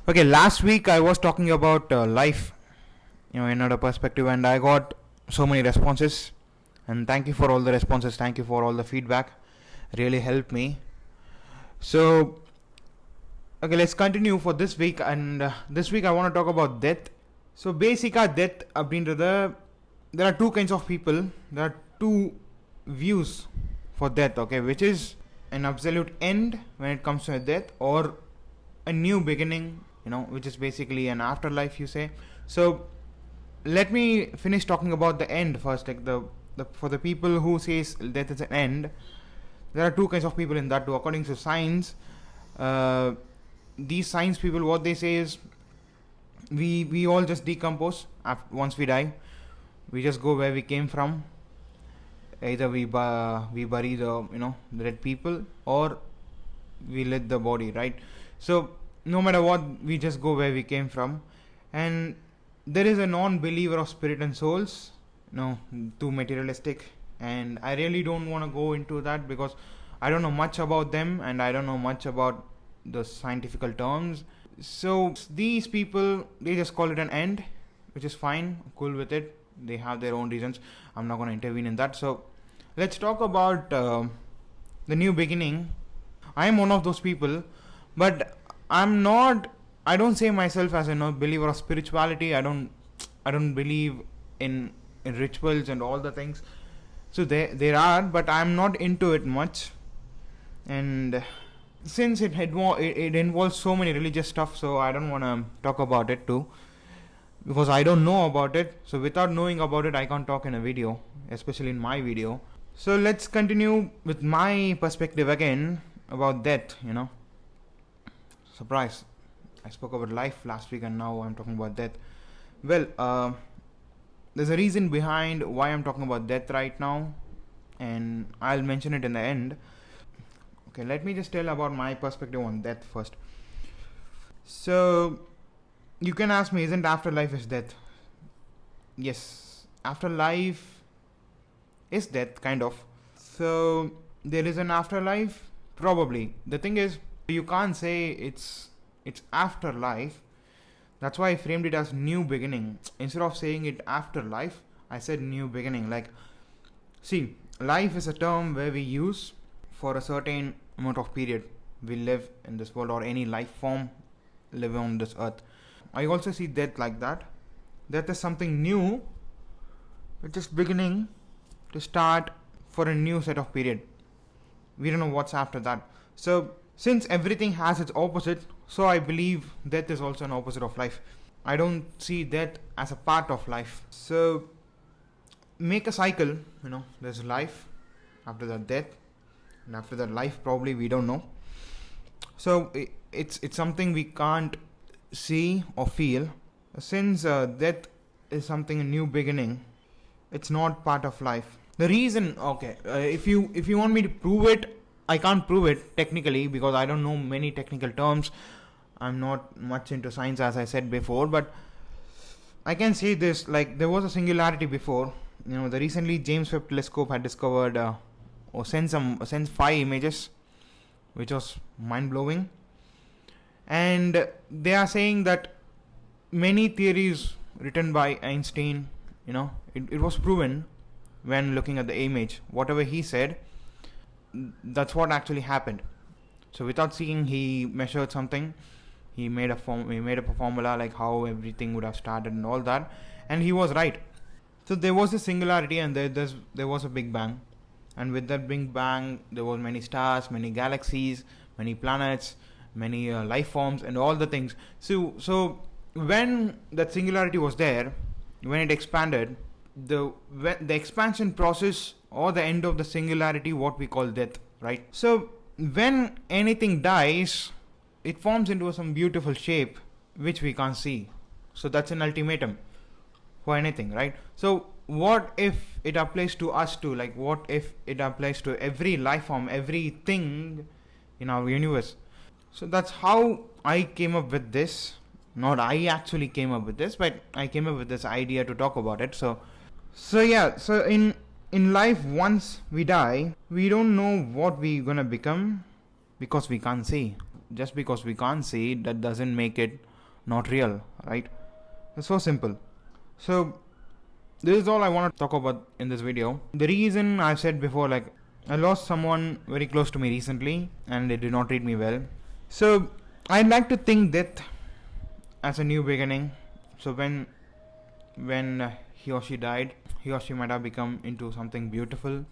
Okay, last week I was talking about life, in another perspective, and I got so many responses. And thank you for all the responses. Thank you for all the feedback. Really helped me. So, okay, let's continue for this week. And this week I want to talk about death. So, basically, death அப்படின்றது there are two kinds of people. There are two views for death. Okay, which is an absolute end when it comes to death, or a new beginning, which is basically an afterlife, you say. So let me finish talking about the end first. Like the for the people who says death is an end, there are two kinds of people in that too. According to science, these science people, what they say is we all just decompose once we die. We just go where we came from. Either we bury the dead people, or we let the body, right? So no matter what, we just go where we came from. And there is a non-believer of spirit and souls, too materialistic, and I really don't want to go into that because I don't know much about them and I don't know much about the scientific terms. So these people, they just call it an end, which is fine, cool with it. They have their own reasons. I'm not going to intervene in that. So let's talk about the new beginning. I am one of those people, but I don't say myself as a believer of spirituality. I don't believe in rituals and all the things. So there are, but I'm not into it much. And since it involves so many religious stuff, so I don't want to talk about it too, because I don't know about it. So without knowing about it, I can't talk in a video, especially in my video. So let's continue with my perspective again about death. Surprise, I spoke about life last week and now I'm talking about death. Well, there's a reason behind why I'm talking about death right now, and I'll mention it in the end. Okay, let me just tell about my perspective on death first. So you can ask me, isn't afterlife is death? Yes, afterlife is death, kind of. So there is an afterlife, probably. The thing is, you can't say it's afterlife. That's why I framed it as new beginning. Instead of saying it afterlife, I said new beginning. Like, see, life is a term where we use for a certain amount of period we live in this world, or any life form living on this earth. I also see death like that. Death is something new, which is beginning to start for a new set of period. We don't know what's after that. So since everything has its opposite, so I believe death is also an opposite of life. I don't see death as a part of life. So make a cycle. There's life, after that death, and after that life, probably, we don't know. So it's something we can't see or feel. Since death is something, a new beginning, it's not part of life. The reason, okay, if you want me to prove it, I can't prove it technically because I don't know many technical terms. I'm not much into science, as I said before, but I can say this, like, there was a singularity before. The recently James Webb Telescope had discovered or sent 5 images, which was mind-blowing. And they are saying that many theories written by Einstein, it was proven when looking at the image. Whatever he said, that's what actually happened. So without seeing, he measured something. He made up a formula, like how everything would have started and all that, and he was right. So there was a singularity, and there was a big bang, and with that big bang, there was many stars, many galaxies, many planets, many life forms, and all the things. So when that singularity was there, when it expanded, the expansion process, or the end of the singularity, what we call death, right? So when anything dies, it forms into some beautiful shape which we can't see. So that's an ultimatum for anything, right? So what if it applies to us too? Like, what if it applies to every life form, everything in our universe? So that's how I came up with this. Not I actually came up with this, but I came up with this idea to talk about it. So yeah, so in life, once we die, we don't know what we're gonna become because we can't see. Just because we can't see, that doesn't make it not real, right? It's so simple. So this is all I want to talk about in this video. The reason I've said before, like, I lost someone very close to me recently and they did not treat me well. So I'd like to think death as a new beginning. So when he or she died, he or she might have become into something beautiful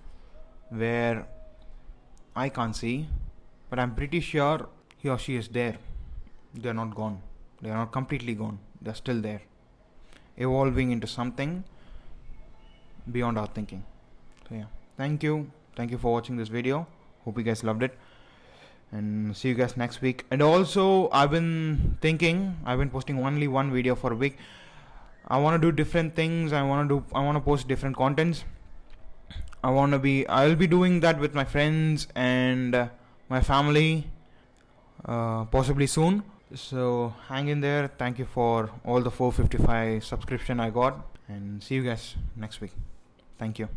where I can't see, but I'm pretty sure he or she is there. They're not gone. They're not completely gone. They're still there, evolving into something beyond our thinking. So yeah, thank you for watching this video. Hope you guys loved it, and see you guys next week. And also, I've been posting only one video for a week. I want to do different things. I want to post different contents. I'll be doing that with my friends and my family, possibly soon. So hang in there. Thank you for all the 455 subscription I got, and see you guys next week. Thank you.